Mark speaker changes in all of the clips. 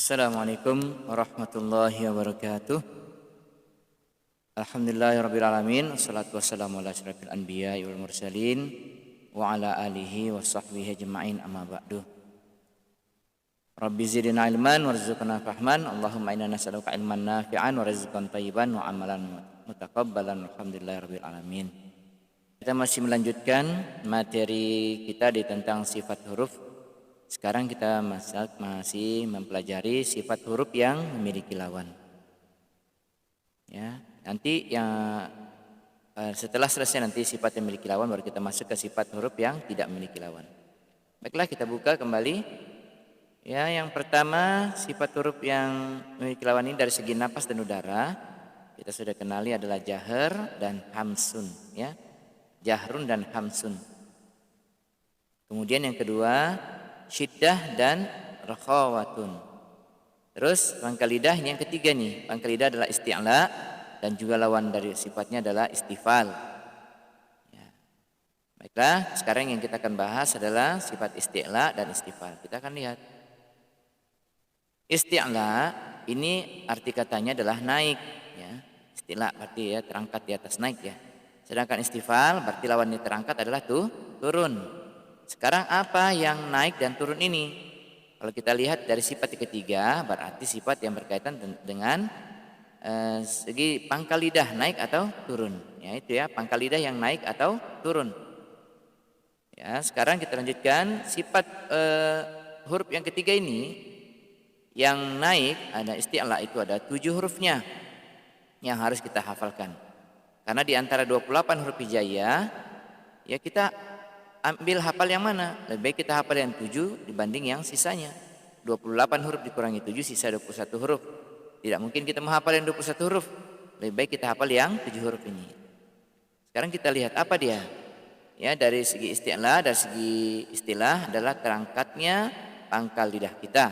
Speaker 1: Assalamualaikum warahmatullahi wabarakatuh. Alhamdulillahirrabbilalamin. Wassalatu wassalamu ala asyrafil anbiya wal mursalin wa ala alihi wa sahbihi ajma'in, amma ba'du. Rabbi zidna ilman warzuqna fahman. Allahumma inna nas'aluka ilman nafi'an wa rizqan thayyiban wa amalan mutaqabbalan. Alhamdulillahirabbil alamin. Kita masih melanjutkan materi kita di tentang sifat huruf. Sekarang kita masih mempelajari sifat huruf yang memiliki lawan. Ya, nanti setelah selesai nanti sifat yang memiliki lawan, baru kita masuk ke sifat huruf yang tidak memiliki lawan. Baiklah, kita buka kembali. Ya, yang pertama sifat huruf yang memiliki lawan ini dari segi napas dan udara kita sudah kenali adalah jahr dan hamsun. Ya, jahrun dan hamsun. Kemudian yang kedua syiddah dan rakhawatun. Terus pangkal lidah yang ketiga nih. Pangkal lidah adalah isti'la dan juga lawan dari sifatnya adalah istifal. Ya. Baiklah, sekarang yang kita akan bahas adalah sifat isti'la dan istifal. Kita akan lihat. Isti'la ini arti katanya adalah naik. Ya. Isti'la berarti ya terangkat di atas, naik ya. Sedangkan istifal berarti lawannya terangkat adalah turun. Sekarang apa yang naik dan turun ini? Kalau kita lihat dari sifat ketiga, berarti sifat yang berkaitan dengan segi pangkal lidah naik atau turun. Ya itu ya, pangkal lidah yang naik atau turun. Ya, sekarang kita lanjutkan sifat huruf yang ketiga ini. Yang naik ada isti'la, itu ada 7 hurufnya yang harus kita hafalkan. Karena di antara 28 huruf hijaiyah, ya kita ambil hafal yang mana? Lebih baik kita hafal yang 7 dibanding yang sisanya. 28 huruf dikurangi 7, sisa 21 huruf. Tidak mungkin kita menghafal yang 21 huruf. Lebih baik kita hafal yang 7 huruf ini. Sekarang kita lihat apa dia. Ya, dari segi isti'la, dari segi istilah adalah terangkatnya pangkal lidah kita.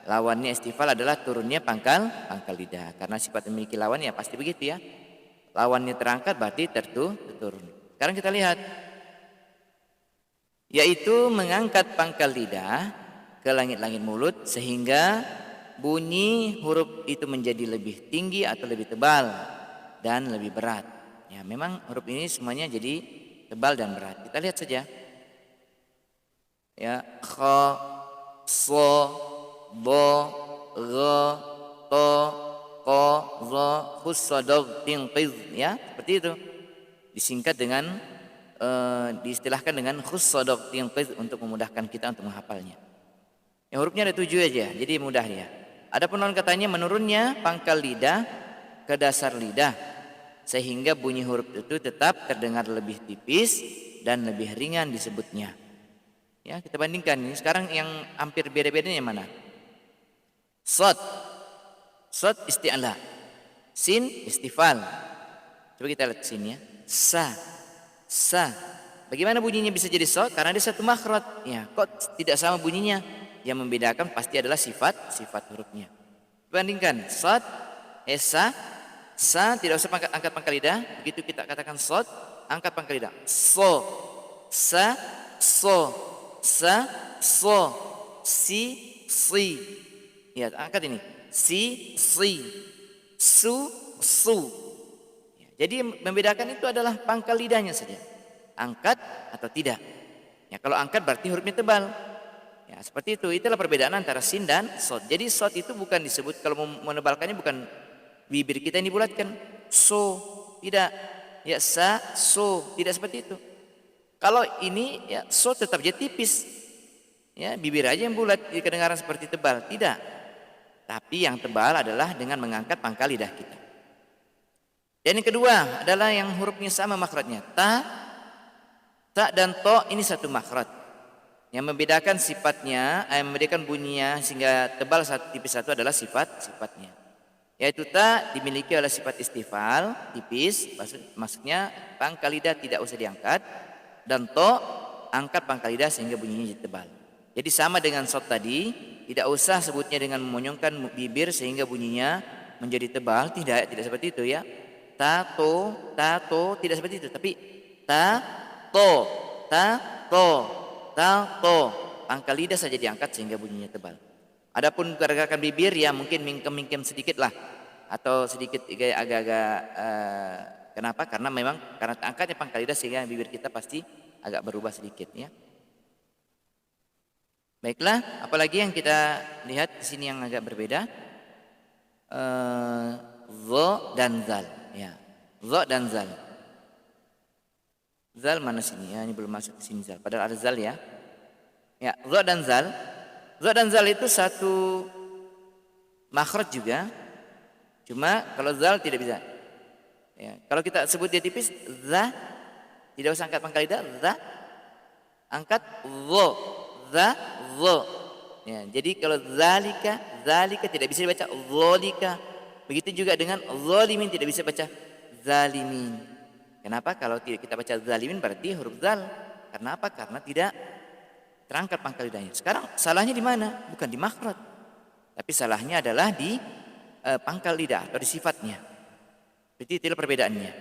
Speaker 1: Lawannya istifal adalah turunnya pangkal lidah. Karena sifat memiliki lawan ya pasti begitu ya. Lawannya terangkat berarti terturun. Sekarang kita lihat, yaitu mengangkat pangkal lidah ke langit-langit mulut sehingga bunyi huruf itu menjadi lebih tinggi atau lebih tebal dan lebih berat. Ya, memang huruf ini semuanya jadi tebal dan berat. Kita lihat saja. Ya, kha, so, bo, gha, to, ko, za, khus, sadaq, tinqiz. Ya, seperti itu. Disingkat dengan diistilahkan dengan khussadaq tinqiz untuk memudahkan kita untuk menghafalnya. Yang hurufnya ada 7 aja, jadi mudah ya. Ada penurunan katanya menurunnya pangkal lidah ke dasar lidah sehingga bunyi huruf itu tetap terdengar lebih tipis dan lebih ringan disebutnya. Ya, kita bandingkan ini sekarang yang hampir beda-bedanya mana? Shad isti'la, sin istifal. Coba kita lihat sini ya. Sa. Bagaimana bunyinya bisa jadi shad? Karena dia satu makhraj. Ya, kok tidak sama bunyinya? Yang membedakan pasti adalah sifat hurufnya. Bandingkan shad, sa tidak usah angkat pangkal lidah. Begitu kita katakan shad, angkat pangkal lidah. So, sa, so, sa, so, si. Ya, angkat ini. Si, su. Jadi membedakan itu adalah pangkal lidahnya saja. Angkat atau tidak. Ya, kalau angkat berarti hurufnya tebal. Ya, seperti itu. Itulah perbedaan antara sin dan shad. Jadi shad itu bukan disebut, kalau menebalkannya bukan bibir kita yang dibulatkan. So, tidak. Ya, sa, so, tidak seperti itu. Kalau ini ya so tetap jadi tipis. Ya, bibir aja yang bulat, kedengaran seperti tebal. Tidak. Tapi yang tebal adalah dengan mengangkat pangkal lidah kita. Dan yang kedua adalah yang hurufnya sama makhrajnya. Ta dan to ini satu makhraj. Yang membedakan sifatnya, membedakan bunyinya sehingga tebal satu tipis satu adalah sifatnya. Yaitu ta dimiliki oleh sifat istifal, tipis, maksudnya pangkal lidah tidak usah diangkat, dan to angkat pangkal lidah sehingga bunyinya jadi tebal. Jadi sama dengan shad tadi, tidak usah sebutnya dengan memonyongkan bibir sehingga bunyinya menjadi tebal, tidak seperti itu ya. Tato, tidak seperti itu, tapi to, pangkal lidah saja diangkat sehingga bunyinya tebal. Adapun pergerakan bibir ya mungkin mingkem-mingkem sedikit lah, atau sedikit agak-agak kenapa? Karena memang karena angkatnya pangkal lidah sehingga bibir kita pasti agak berubah sedikit ya. Baiklah, apalagi yang kita lihat di sini yang agak berbeda, dha dan zal ya. Dha dan zal. Zal mana sini ya? Ini belum masuk ke sini zal. Padahal ada zal ya. Ya, dha dan zal. Dha dan zal itu satu makhraj juga. Cuma kalau zal tidak bisa. Ya, kalau kita sebut dia tipis, za, tidak usah angkat pangkal lidah, za, angkat dha, za, dha. Ya, jadi kalau zalika, zalika tidak bisa dibaca zalika. Begitu juga dengan zalimin tidak bisa baca zalimin. Kenapa? Kalau tidak kita baca zalimin berarti huruf zal. Karena apa? Karena tidak terangkat pangkal lidahnya. Sekarang salahnya di mana? Bukan di makhraj. Tapi salahnya adalah di pangkal lidah atau di sifatnya. Berarti itulah perbedaannya.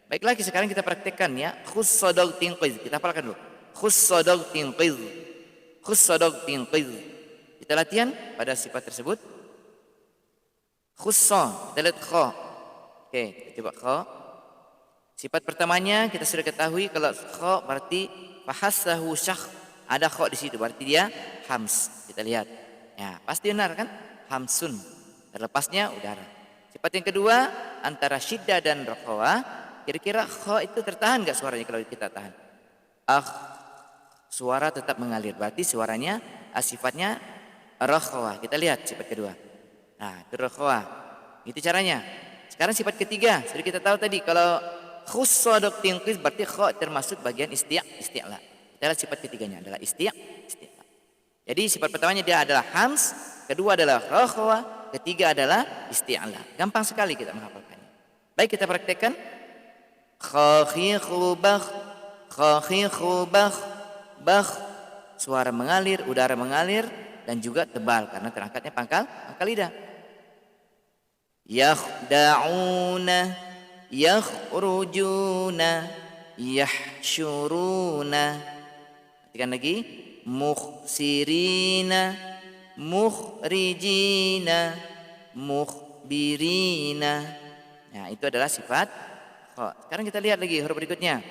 Speaker 1: Baik lagi sekarang kita praktekkan ya. Khussadaq tinqiz. Kita hafalkan dulu. Khussadaq tinqiz. Khussadaq tinqiz. Kita latihan pada sifat tersebut. Khussa. Kita lihat kha. Oke, kita coba kha. Sifat pertamanya kita sudah ketahui kalau kha berarti fahassahu syakh. Ada kha di situ berarti dia hams. Kita lihat. Ya, pasti benar kan? Hamsun. Terlepasnya udara. Sifat yang kedua antara syiddah dan rakhawah. Kira-kira kha itu tertahan enggak suaranya kalau kita tahan? Suara tetap mengalir. Berarti suaranya sifatnya rakhawah. Kita lihat sifat kedua. Nah, itu rakhawah. Itu caranya. Sekarang sifat ketiga. Sudah kita tahu tadi kalau khussadaq tinqiz berarti kha termasuk bagian isti'la. Adalah sifat ketiganya adalah isti'la. Jadi sifat pertamanya dia adalah hams, kedua adalah rakhawah, ketiga adalah isti'la. Gampang sekali kita menghafalkannya. Baik kita praktekkan. Khakhiqu bakh, khakhiqu bakh, bakh. Suara mengalir, udara mengalir dan juga tebal karena terangkatnya pangkal lidah. Yakhda'una, yakhrujuna, yahsyuruna. Perhatikan lagi. Mukhsirina, mukhrijina, mukhbirina. Nah, itu adalah sifat kha. Sekarang kita lihat lagi huruf berikutnya.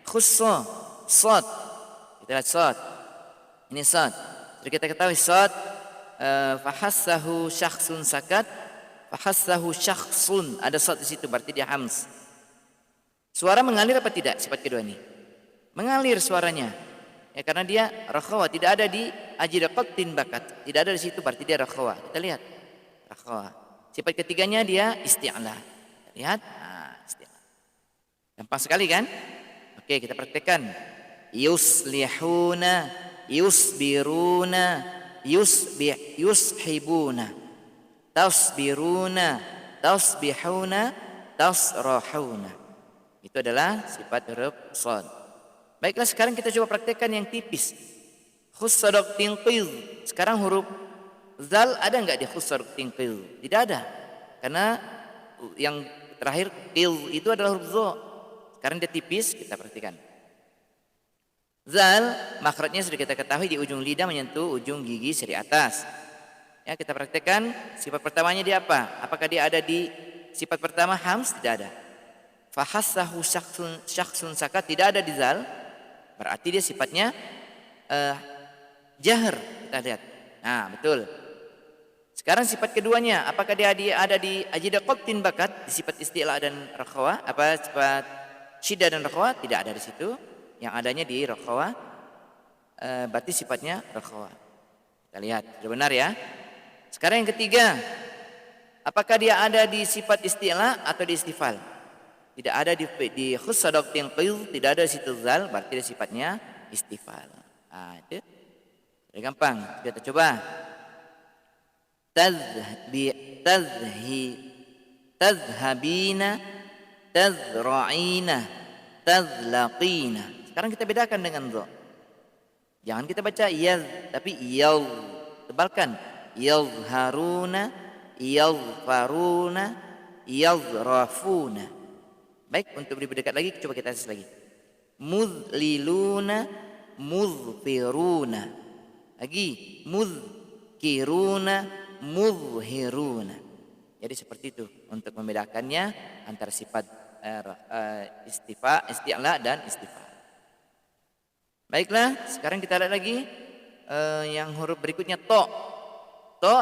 Speaker 1: Khussa, shad. Kita lihat shad. Ini shad. Jadi kita ketahui shad fahassahu syakhsun sakat, fahassahu syakhsun. Ada shad di situ berarti dia hams. Suara mengalir apa tidak sifat kedua ini? Mengalir suaranya. Ya, karena dia rakhawah, tidak ada di ajidaqatin bakat. Tidak ada di situ berarti dia rakhawah. Kita lihat. Rakhawah. Sifat ketiganya dia isti'la. Lihat. Nah, isti'la. Gampang sekali kan? Oke, kita praktekkan. Yuslihuna, yusbiruna, yushibuna, tasbiruna, tasbihuna, tasrahuna. Itu adalah sifat huruf shad. Baiklah sekarang kita coba praktekkan yang tipis. Khussadaq tinqiz. Sekarang huruf zal ada enggak di khussadaq tinqiz? Tidak ada. Karena yang terakhir qil itu adalah huruf dha. Sekarang dia tipis, kita perhatikan. Zal makhrajnya sudah kita ketahui di ujung lidah menyentuh ujung gigi seri atas. Ya, kita praktekkan sifat pertamanya dia apa? Apakah dia ada di sifat pertama hams? Tidak ada. Fahassahu syakhsun sakat tidak ada di zal. Berarti dia sifatnya jahr. Kita lihat. Nah, betul. Sekarang sifat keduanya, apakah dia ada di ajidaqatin bakat, di sifat isti'la dan rakhawah? Apa sifat syiddah dan rakhawah? Tidak ada di situ. Yang adanya di rakhawah. Berarti sifatnya rakhawah. Kita lihat, sudah benar ya. Sekarang yang ketiga, apakah dia ada di sifat isti'la atau di istifal? Tidak ada di khussadaq tinqiz, tidak ada di situ zal, berarti dia sifatnya istifal. Nah, itu sudah gampang. Kita coba. Tazhabina, tazra'ina, tazlaqina. Sekarang kita bedakan dengan dha. Jangan kita baca yaz, tapi yaw. Tebalkan. Yazharuna, yazfaruna, yazrafuna. Baik, untuk lebih dekat lagi coba kita tes lagi. Mudliluna, mudfiruna. Lagi munkiruna, muzhiruna. Jadi seperti itu untuk membedakannya antara sifat isti'la dan istifal. Baiklah, sekarang kita lihat lagi yang huruf berikutnya to. To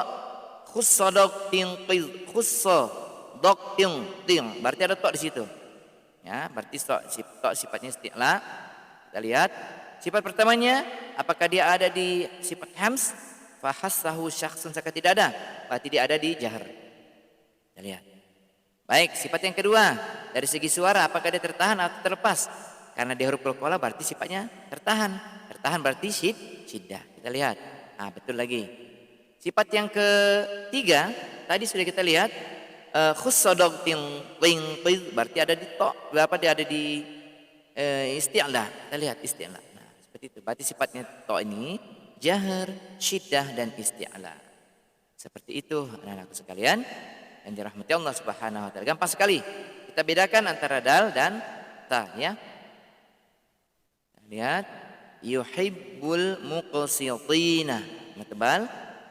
Speaker 1: khussa daqtin qiz, khussa daqtin ting. Berarti ada to di situ. Ya, berarti to sifatnya isti'la. Kita lihat sifat pertamanya, apakah dia ada di sifat hams? Fahassahu syakhsun, saka tidak ada. Berarti dia ada di jahar. Kita lihat. Baik, sifat yang kedua, dari segi suara apakah dia tertahan atau terlepas? Karena dia huruf qalqalah berarti sifatnya tertahan. Tertahan berarti syiddah. Kita lihat. Nah, betul lagi. Sifat yang ketiga, tadi sudah kita lihat khussa daqtin qiz, berarti ada di to. Berapa dia ada di isti'la. Kita lihat isti'la. Nah, seperti itu. Berarti sifatnya to ini jahar, syiddah dan isti'la. Seperti itu anak-anakku sekalian yang dirahmati Allah Subhanahu wa taala. Gampang sekali. Kita bedakan antara dal dan ta ya. Lihat yuhibbul muqsitina. Nah, tebal.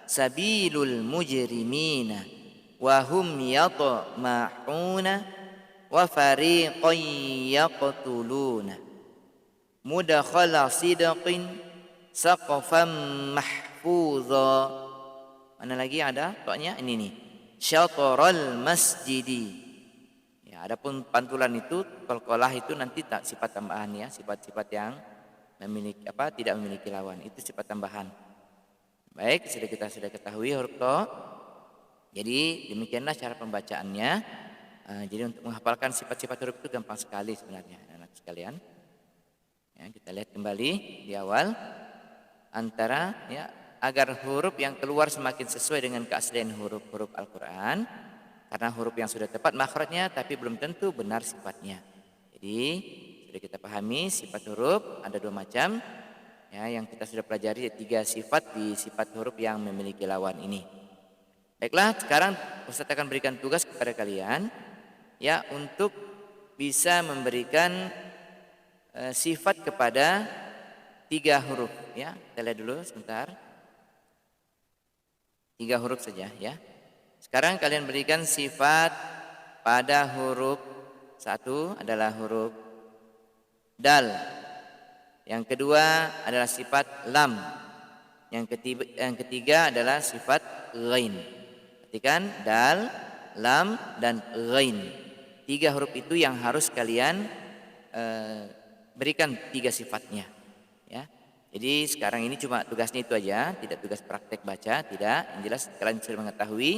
Speaker 1: Sabilul mujrimina wa hum yatma'una wa fariqan yaqtuluna. Mudakhala sidqin saqafan mahfuza. Mana lagi ada toknya ini nih. Syataral masjidi. Ya, adapun pantulan itu qalqalah itu nanti tak sifat tambahan ya, sifat-sifat yang memiliki tidak memiliki lawan, itu sifat tambahan. Baik, kita sudah ketahui huruf to. Jadi demikianlah cara pembacaannya. Jadi untuk menghafalkan sifat-sifat huruf itu gampang sekali sebenarnya anak sekalian. Ya, kita lihat kembali di awal antara ya agar huruf yang keluar semakin sesuai dengan keaslian huruf-huruf Al-Quran. Karena huruf yang sudah tepat makhrajnya tapi belum tentu benar sifatnya. Jadi sudah kita pahami sifat huruf ada dua macam. Ya, yang kita sudah pelajari 3 sifat di sifat huruf yang memiliki lawan ini. Baiklah, sekarang Ustaz akan berikan tugas kepada kalian ya untuk bisa memberikan sifat kepada 3 huruf ya. Kita lihat dulu sebentar. 3 huruf saja ya. Sekarang kalian berikan sifat pada huruf 1 adalah huruf dal. Yang kedua adalah sifat lam. Yang ketiga adalah sifat ghain. Perhatikan dal, lam dan ghain. 3 huruf itu yang harus kalian berikan 3 sifatnya ya. Jadi sekarang ini cuma tugasnya itu aja, tidak tugas praktek baca, tidak. Yang jelas kalian sudah mengetahui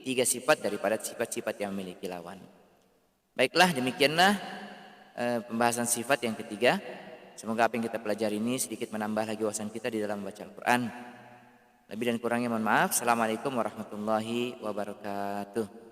Speaker 1: 3 sifat daripada sifat-sifat yang memiliki lawan. Baiklah, demikianlah pembahasan sifat yang ketiga. Semoga apa yang kita pelajari ini sedikit menambah lagi wawasan kita di dalam membaca Al-Quran. Lebih dan kurangnya mohon maaf. Assalamualaikum warahmatullahi wabarakatuh.